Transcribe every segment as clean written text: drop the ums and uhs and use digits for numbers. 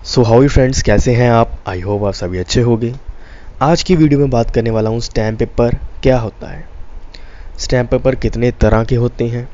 So how you friends, कैसे हैं आप? आई होप आप सभी अच्छे होंगे। आज की वीडियो में बात करने वाला हूँ स्टैम्प पेपर क्या होता है, स्टैम्प पेपर कितने तरह के होते हैं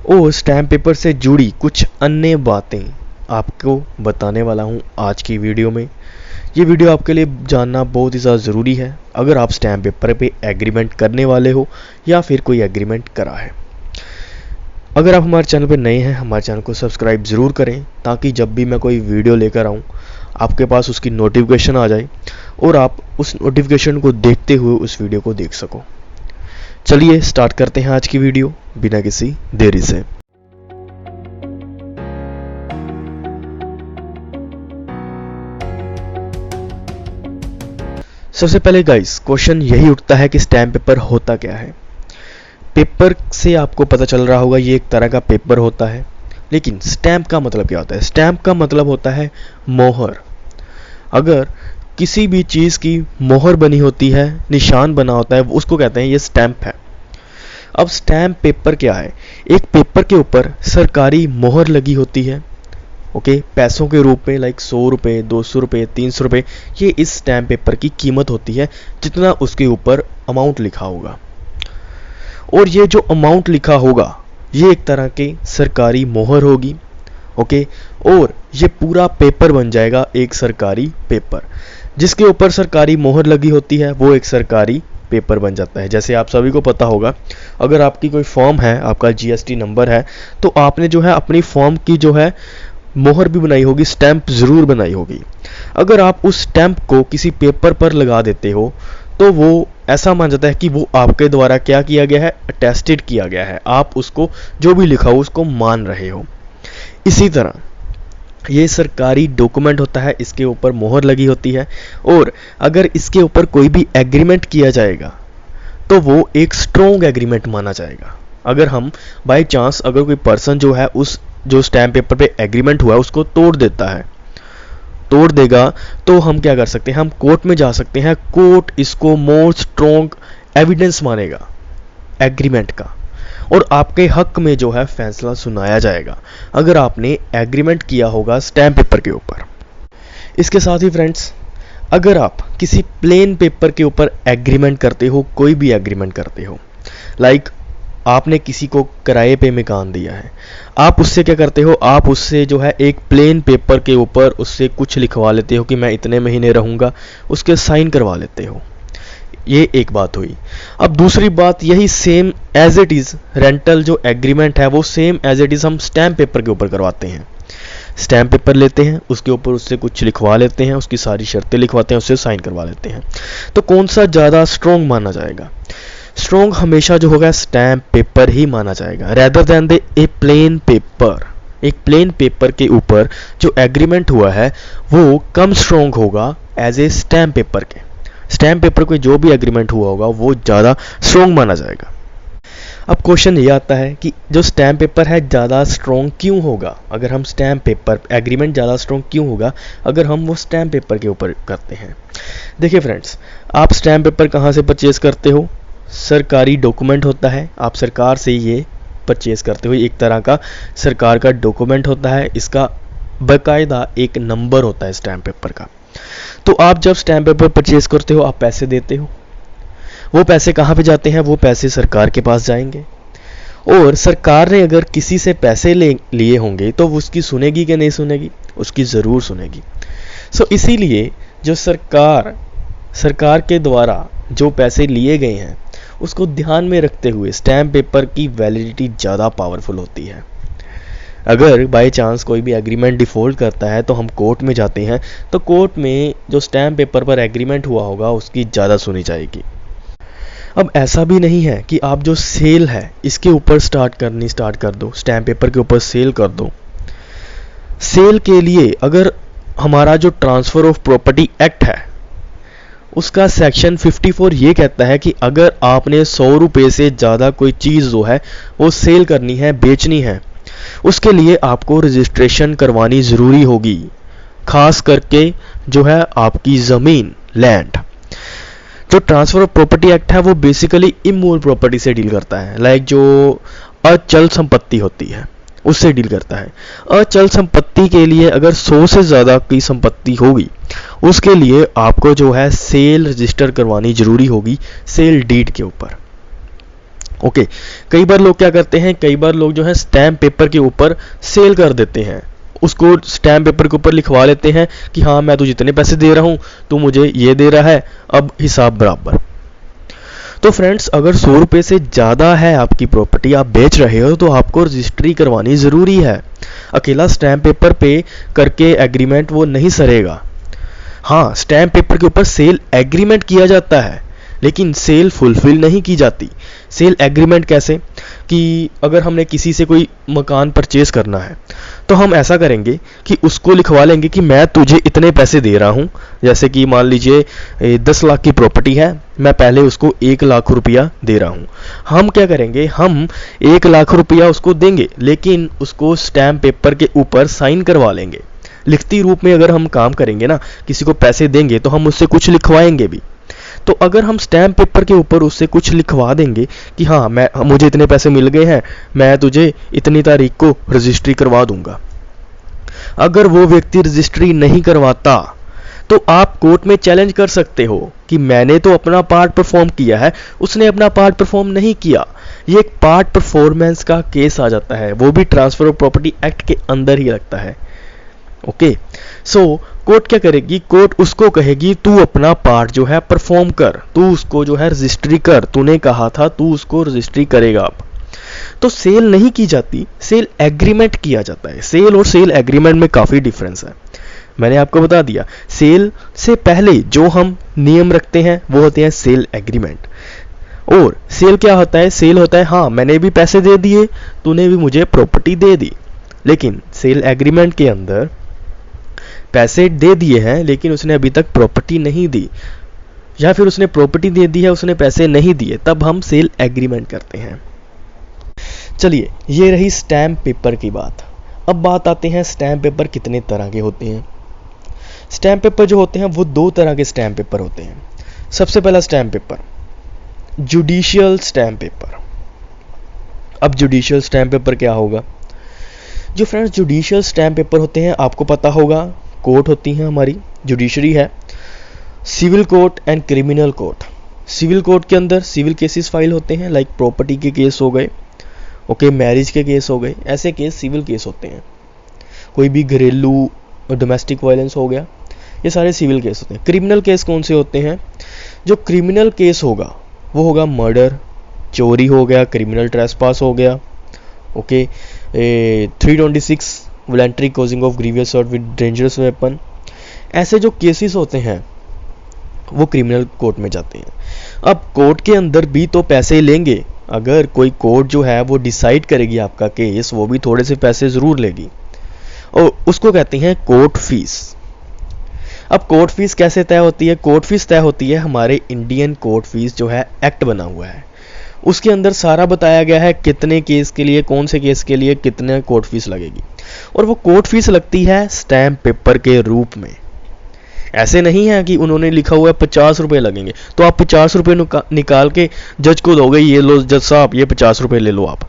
और स्टैम्प पेपर से जुड़ी कुछ अन्य बातें आपको बताने वाला हूँ आज की वीडियो में। ये वीडियो आपके लिए जानना बहुत ही ज़्यादा ज़रूरी है अगर आप स्टैम्प पेपर पे एग्रीमेंट करने वाले हो या फिर कोई एग्रीमेंट करा है। अगर आप हमारे चैनल पर नए हैं, हमारे चैनल को सब्सक्राइब ज़रूर करें ताकि जब भी मैं कोई वीडियो लेकर आऊँ आपके पास उसकी नोटिफिकेशन आ जाए और आप उस नोटिफिकेशन को देखते हुए उस वीडियो को देख सको। चलिए स्टार्ट करते हैं आज की वीडियो बिना किसी देरी से। सबसे पहले गाइस क्वेश्चन यही उठता है कि स्टैम्प पेपर होता क्या है। पेपर से आपको पता चल रहा होगा ये एक तरह का पेपर होता है, लेकिन स्टैम्प का मतलब क्या होता है? स्टैम्प का मतलब होता है मोहर। अगर किसी भी चीज़ की मोहर बनी होती है, निशान बना होता है, उसको कहते हैं ये स्टैम्प है। अब स्टैम्प पेपर क्या है? एक पेपर के ऊपर सरकारी मोहर लगी होती है, ओके, पैसों के रूप में, लाइक 100 रुपये, 200 रुपये, 300 रुपये। ये इस स्टैम्प पेपर की कीमत होती है जितना उसके ऊपर अमाउंट लिखा होगा। और ये जो अमाउंट लिखा होगा ये एक तरह की सरकारी मोहर होगी, ओके। और ये पूरा पेपर बन जाएगा एक सरकारी पेपर। जिसके ऊपर सरकारी मोहर लगी होती है वो एक सरकारी पेपर बन जाता है। जैसे आप सभी को पता होगा, अगर आपकी कोई फॉर्म है, आपका जीएसटी नंबर है, तो आपने जो है अपनी फॉर्म की जो है मोहर भी बनाई होगी, स्टैंप ज़रूर बनाई होगी। अगर आप उस स्टैंप को किसी पेपर पर लगा देते हो तो वो ऐसा मान जाता है कि वो आपके द्वारा क्या किया गया है, अटेस्टेड किया गया है। आप उसको जो भी लिखा हो उसको मान रहे हो। इसी तरह ये सरकारी डॉक्यूमेंट होता है, इसके ऊपर मोहर लगी होती है। और अगर इसके ऊपर कोई भी एग्रीमेंट किया जाएगा तो वो एक स्ट्रॉन्ग एग्रीमेंट माना जाएगा। अगर हम बाय चांस अगर कोई पर्सन जो है उस जो स्टैम्प पेपर पे एग्रीमेंट हुआ है उसको तोड़ देगा तो हम क्या कर सकते हैं? हम कोर्ट में जा सकते हैं। कोर्ट इसको मोर स्ट्रॉन्ग एविडेंस मानेगा एग्रीमेंट का और आपके हक में जो है फैसला सुनाया जाएगा अगर आपने एग्रीमेंट किया होगा स्टैम्प पेपर के ऊपर। इसके साथ ही फ्रेंड्स, अगर आप किसी प्लेन पेपर के ऊपर एग्रीमेंट करते हो, कोई भी एग्रीमेंट करते हो, लाइक आपने किसी को किराए पे मकान दिया है, आप उससे क्या करते हो? आप उससे जो है एक प्लेन पेपर के ऊपर उससे कुछ लिखवा लेते हो कि मैं इतने महीने रहूँगा, उसके साइन करवा लेते हो। ये एक बात हुई। अब दूसरी बात, यही same as it is rental जो एग्रीमेंट है वो सेम एज इट इज़ हम स्टैम्प पेपर के ऊपर करवाते हैं। स्टैम्प पेपर लेते हैं, उसके ऊपर उससे कुछ लिखवा लेते हैं, उसकी सारी शर्तें लिखवाते हैं, उससे साइन करवा लेते हैं। तो कौन सा ज़्यादा स्ट्रॉन्ग माना जाएगा? स्ट्रॉन्ग हमेशा जो होगा स्टैम्प पेपर ही माना जाएगा, रेदर देन ए प्लेन पेपर। एक प्लेन पेपर के ऊपर जो एग्रीमेंट हुआ है वो कम स्ट्रॉन्ग होगा एज ए स्टैम्प पेपर के। स्टैम्प पेपर पे जो भी एग्रीमेंट हुआ होगा वो ज़्यादा स्ट्रॉन्ग माना जाएगा। अब क्वेश्चन ये आता है कि जो स्टैम्प पेपर है ज़्यादा स्ट्रॉन्ग क्यों होगा? अगर हम स्टैम्प पेपर एग्रीमेंट ज़्यादा स्ट्रॉन्ग क्यों होगा अगर हम वो स्टैम्प पेपर के ऊपर करते हैं? देखिए फ्रेंड्स, आप स्टैम्प पेपर कहाँ से परचेज करते हो? सरकारी डॉक्यूमेंट होता है, आप सरकार से ये परचेज करते हो। एक तरह का सरकार का डॉक्यूमेंट होता है, इसका बाकायदा एक नंबर होता है स्टैम्प पेपर का। तो आप जब स्टैम्प पेपर परचेज करते हो आप पैसे देते हो, वो पैसे कहाँ पे जाते हैं? वो पैसे सरकार के पास जाएंगे। और सरकार ने अगर किसी से पैसे लिए होंगे तो वो उसकी सुनेगी कि नहीं सुनेगी? उसकी ज़रूर सुनेगी। सो इसीलिए जो सरकार के द्वारा जो पैसे लिए गए हैं उसको ध्यान में रखते हुए स्टैम्प पेपर की वैलिडिटी ज़्यादा पावरफुल होती है। अगर बाय चांस कोई भी एग्रीमेंट डिफ़ॉल्ट करता है तो हम कोर्ट में जाते हैं, तो कोर्ट में जो स्टैम्प पेपर पर एग्रीमेंट हुआ होगा उसकी ज़्यादा सुनी जाएगी। अब ऐसा भी नहीं है कि आप जो सेल है इसके ऊपर स्टार्ट कर दो, स्टैम्प पेपर के ऊपर सेल कर दो। सेल के लिए अगर हमारा जो ट्रांसफ़र ऑफ प्रॉपर्टी एक्ट है उसका सेक्शन 54 ये कहता है कि अगर आपने 100 रुपये से ज़्यादा कोई चीज़ जो है वो सेल करनी है, बेचनी है, उसके लिए आपको रजिस्ट्रेशन करवानी ज़रूरी होगी। खास करके जो है आपकी ज़मीन, लैंड। जो ट्रांसफ़र ऑफ प्रॉपर्टी एक्ट है वो बेसिकली इमूवेबल प्रॉपर्टी से डील करता है, लाइक जो अचल संपत्ति होती है। उससे डील करता है। अचल संपत्ति के लिए अगर 100 से ज़्यादा की संपत्ति होगी, उसके लिए आपको जो है सेल रजिस्टर करवानी जरूरी होगी सेल डीड के ऊपर। ओके, कई बार लोग क्या करते हैं, कई बार लोग जो है स्टैम्प पेपर के ऊपर सेल कर देते हैं, उसको स्टैम्प पेपर के ऊपर लिखवा लेते हैं कि हाँ मैं तुझे इतने पैसे दे रहा हूँ, तू मुझे ये दे रहा है, अब हिसाब बराबर। तो फ्रेंड्स, अगर 100 रुपये से ज़्यादा है आपकी प्रॉपर्टी, आप बेच रहे हो, तो आपको रजिस्ट्री करवानी ज़रूरी है। अकेला स्टैम्प पेपर पे करके एग्रीमेंट वो नहीं सरेगा। हाँ, स्टैम्प पेपर के ऊपर सेल एग्रीमेंट किया जाता है, लेकिन सेल फुलफिल नहीं की जाती। सेल एग्रीमेंट कैसे, कि अगर हमने किसी से कोई मकान परचेज करना है, तो हम ऐसा करेंगे कि उसको लिखवा लेंगे कि मैं तुझे इतने पैसे दे रहा हूँ। जैसे कि मान लीजिए 10 लाख की प्रॉपर्टी है, मैं पहले उसको 1 लाख रुपया दे रहा हूँ। हम क्या करेंगे, हम 1 लाख रुपया उसको देंगे, लेकिन उसको स्टैम्प पेपर के ऊपर साइन करवा लेंगे। लिखती रूप में अगर हम काम करेंगे ना, किसी को पैसे देंगे तो हम उससे कुछ लिखवाएंगे भी। तो अगर हम स्टैम्प पेपर के ऊपर उससे कुछ लिखवा देंगे कि हाँ मुझे इतने पैसे मिल गए हैं, मैं तुझे इतनी तारीख को रजिस्ट्री करवा दूंगा, अगर वो व्यक्ति रजिस्ट्री नहीं करवाता, तो आप कोर्ट में चैलेंज कर सकते हो कि मैंने तो अपना पार्ट परफॉर्म किया है, उसने अपना पार्ट परफॉर्म नहीं किया। ये एक पार्ट परफॉर्मेंस का केस आ जाता है, वो भी ट्रांसफर ऑफ प्रॉपर्टी एक्ट के अंदर ही लगता है। ओके, सो कोर्ट क्या करेगी, कोर्ट उसको कहेगी तू अपना पार्ट जो है परफॉर्म कर, तू उसको जो है रजिस्ट्री कर, तूने कहा था तू उसको रजिस्ट्री करेगा। अब तो सेल नहीं की जाती, सेल एग्रीमेंट किया जाता है। सेल और सेल एग्रीमेंट में काफ़ी डिफरेंस है, मैंने आपको बता दिया। सेल से पहले जो हम नियम रखते हैं वो होते हैं सेल एग्रीमेंट। और सेल क्या होता है, सेल होता है हाँ मैंने भी पैसे दे दिए, तूने भी मुझे प्रॉपर्टी दे दी। लेकिन सेल एग्रीमेंट के अंदर पैसे दे दिए हैं, लेकिन उसने अभी तक प्रॉपर्टी नहीं दी, या फिर उसने प्रॉपर्टी दे दी है, उसने पैसे नहीं दिए, तब हम सेल एग्रीमेंट करते हैं। चलिए, ये रही स्टैम्प पेपर की बात। अब बात आते हैं स्टैम्प पेपर कितने तरह के होते हैं। स्टैम्प पेपर जो होते हैं वो 2 तरह के स्टैम्प पेपर होते हैं। सबसे पहला stamp paper judicial stamp paper. अब जुडिशियल स्टैम्प पेपर क्या होगा, जो फ्रेंड्स जुडिशियल स्टैम्प पेपर होते हैं, आपको पता होगा कोर्ट होती है हमारी, जुडिशरी है, civil court and criminal court. Civil court के अंदर सिविल केसेस फाइल होते हैं, लाइक प्रॉपर्टी के केस हो गए, ओके, मैरिज के केस हो गए, ऐसे केस सिविल केस होते हैं। कोई भी घरेलू डोमेस्टिक वायलेंस हो गया, ये सारे सिविल केस होते हैं। क्रिमिनल केस कौन से होते हैं, जो क्रिमिनल केस होगा वो होगा मर्डर, चोरी हो गया, क्रिमिनल ट्रेसपास हो गया, okay, 326 voluntary causing of grievous hurt with dangerous weapon. ऐसे जो केसेस होते हैं वो क्रिमिनल कोर्ट में जाते हैं। अब कोर्ट के अंदर भी तो पैसे लेंगे, अगर कोई कोर्ट जो है वो डिसाइड करेगी आपका केस, वो भी थोड़े से पैसे ज़रूर लेगी, और उसको कहते हैं कोर्ट फीस। अब कोर्ट फीस कैसे तय होती है, कोर्ट फीस तय होती है हमारे इंडियन कोर्ट फीस जो है एक्ट बना हुआ है, उसके अंदर सारा बताया गया है कितने केस के लिए, कौन से केस के लिए कितने कोर्ट फीस लगेगी। और वो कोर्ट फीस लगती है स्टैम्प पेपर के रूप में। ऐसे नहीं है कि उन्होंने लिखा हुआ है 50 रुपये लगेंगे, तो आप 50 रुपये निकाल के जज को दोगे, ये लो जज साहब ये 50 रुपये ले लो आप।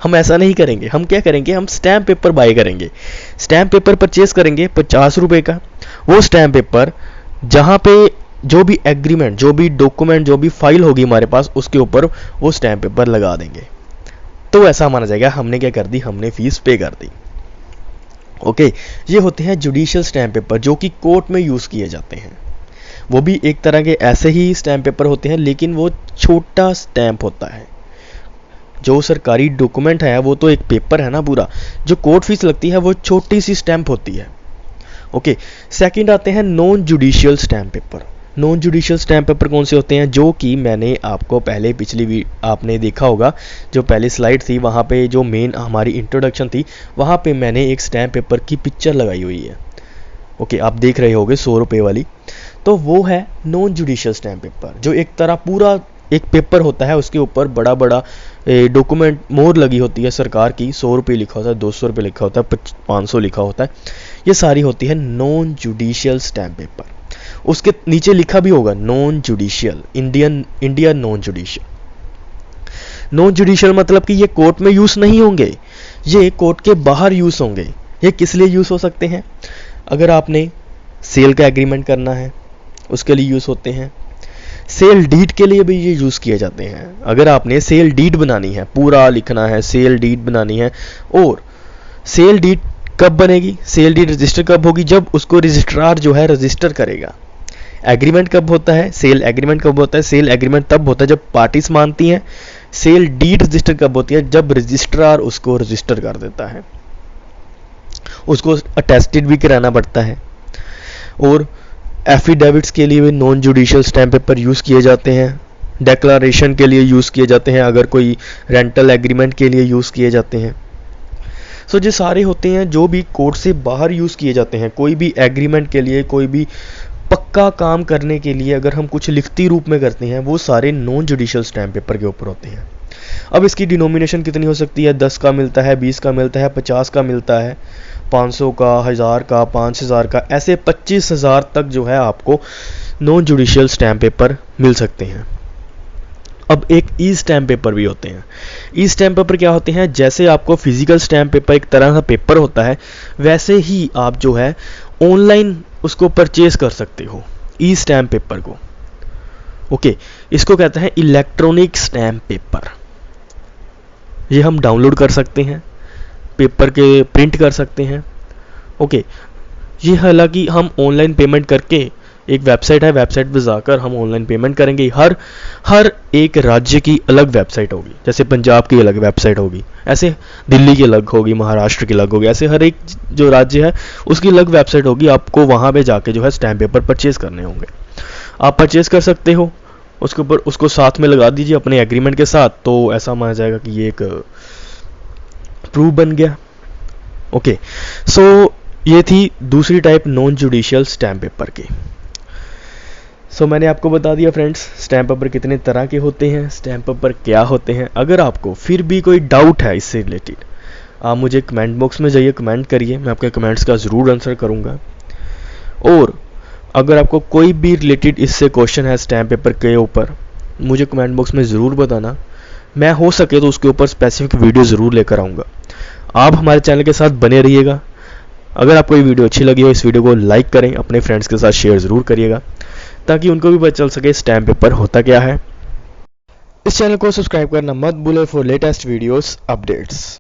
हम ऐसा नहीं करेंगे, हम क्या करेंगे, हम स्टैम्प पेपर बाय करेंगे, स्टैम्प पेपर परचेज करेंगे 50 रुपये का। वो स्टैम्प पेपर जहाँ पे जो भी एग्रीमेंट, जो भी डॉक्यूमेंट, जो भी फाइल होगी हमारे पास, उसके ऊपर वो स्टैम्प पेपर लगा देंगे, तो ऐसा माना जाएगा हमने क्या कर दी, हमने फीस पे कर दी। ओके, ये होते हैं जुडिशियल स्टैम्प पेपर जो कि कोर्ट में यूज़ किए जाते हैं। वो भी एक तरह के ऐसे ही स्टैम्प पेपर होते हैं, लेकिन वो छोटा स्टैम्प होता है। जो सरकारी डॉक्यूमेंट है वो तो एक पेपर है ना पूरा, जो कोर्ट फीस लगती है वो छोटी सी स्टैम्प होती है। ओके, सेकंड आते हैं non judicial stamp paper. Non judicial stamp paper कौन से होते हैं, जो कि मैंने आपको पहले पिछली आपने देखा होगा, जो पहली स्लाइड थी वहाँ पे जो मेन हमारी इंट्रोडक्शन थी, वहाँ पे मैंने एक स्टैम्प पेपर की पिक्चर लगाई हुई है। ओके, आप देख रहे होगे 100 रुपये वाली, तो वो है नॉन जुडिशियल स्टैम्प पेपर, जो एक तरह पूरा एक पेपर होता है, उसके ऊपर बड़ा बड़ा डॉक्यूमेंट मोहर लगी होती है सरकार की, 100 रुपये लिखा होता है, 200 रुपये लिखा होता है, 500 लिखा होता है, ये सारी होती है नॉन जुडिशियल स्टैम्प पेपर। उसके नीचे लिखा भी होगा non judicial, India non judicial. Non judicial मतलब कि ये कोर्ट में यूज नहीं होंगे, ये कोर्ट के बाहर यूज़ होंगे। ये किस लिए यूज़ हो सकते हैं? अगर आपने सेल का एग्रीमेंट करना है उसके लिए यूज़ होते हैं। सेल डीड के लिए भी ये यूज़ किए जाते हैं। अगर आपने सेल डीड बनानी है, पूरा लिखना है, सेल डीड बनानी है। और सेल डीड कब बनेगी, सेल डीड रजिस्टर कब होगी? जब उसको रजिस्ट्रार जो है रजिस्टर करेगा। एग्रीमेंट कब होता है? सेल एग्रीमेंट कब होता है? सेल एग्रीमेंट तब होता है जब पार्टीज मानती हैं। सेल डीड रजिस्टर कब होती है? जब रजिस्ट्रार उसको रजिस्टर कर देता है। उसको अटेस्टेड भी कराना पड़ता है। और एफिडेविट्स के लिए भी non judicial stamp paper use किए जाते हैं। डिक्लेरेशन के लिए यूज़ किए जाते हैं। अगर कोई रेंटल एग्रीमेंट के लिए यूज़ किए जाते हैं। सो ये सारे होते हैं जो भी कोर्ट से बाहर यूज़ किए जाते हैं। कोई भी एग्रीमेंट के लिए, कोई भी पक्का काम करने के लिए अगर हम कुछ लिखती रूप में करते हैं, वो सारे नॉन जुडिशियल स्टैम्प पेपर के ऊपर होते हैं। अब इसकी डिनोमिनेशन कितनी हो सकती है? 10 का मिलता है, 20 का मिलता है, 50 का मिलता है, 500 का, 1000 का, 5000 का, ऐसे 25,000 तक जो है आपको नॉन जुडिशियल स्टैम्प पेपर मिल सकते हैं। अब एक ई स्टैम्प पेपर भी होते हैं। ई स्टैम्प पेपर क्या होते हैं? जैसे आपको फिजिकल स्टैम्प पेपर एक तरह का पेपर होता है, वैसे ही आप जो है ऑनलाइन उसको परचेज कर सकते हो, ई स्टैम्प पेपर को। ओके, इसको कहते हैं इलेक्ट्रॉनिक स्टैम्प पेपर। ये हम डाउनलोड कर सकते हैं, पेपर के प्रिंट कर सकते हैं। ओके, ये हालांकि हम ऑनलाइन पेमेंट करके, एक वेबसाइट है, वेबसाइट पे जाकर हम ऑनलाइन पेमेंट करेंगे। हर एक राज्य की अलग वेबसाइट होगी। जैसे पंजाब की अलग वेबसाइट होगी, ऐसे दिल्ली की अलग होगी, महाराष्ट्र की अलग होगी, ऐसे हर एक जो राज्य है उसकी अलग वेबसाइट होगी। आपको वहाँ पे जाके जो है स्टैम्प पेपर परचेज करने होंगे। आप परचेज कर सकते हो, उसके ऊपर उसको साथ में लगा दीजिए अपने एग्रीमेंट के साथ, तो ऐसा माना जाएगा कि ये एक प्रूफ बन गया। ओके, सो ये थी दूसरी type non judicial stamp paper की। सो मैंने आपको बता दिया फ्रेंड्स, स्टैम्प पेपर कितने तरह के होते हैं, स्टैम्प पेपर क्या होते हैं। अगर आपको फिर भी कोई डाउट है इससे रिलेटेड, आप मुझे कमेंट बॉक्स में जाइए, कमेंट करिए, मैं आपके कमेंट्स का ज़रूर आंसर करूँगा। और अगर आपको कोई भी रिलेटेड इससे क्वेश्चन है स्टैम्प पेपर के ऊपर, मुझे कमेंट बॉक्स में ज़रूर बताना। मैं हो सके तो उसके ऊपर स्पेसिफिक वीडियो ज़रूर लेकर आऊँगा। आप हमारे चैनल के साथ बने रहिएगा। अगर आपको ये वीडियो अच्छी लगी हो, इस वीडियो को लाइक करें, अपने फ्रेंड्स के साथ शेयर ज़रूर करिएगा, ताकि उनको भी पता चल सके स्टैम्प पेपर होता क्या है। इस चैनल को सब्सक्राइब करना मत भूलें फॉर लेटेस्ट वीडियोस अपडेट्स।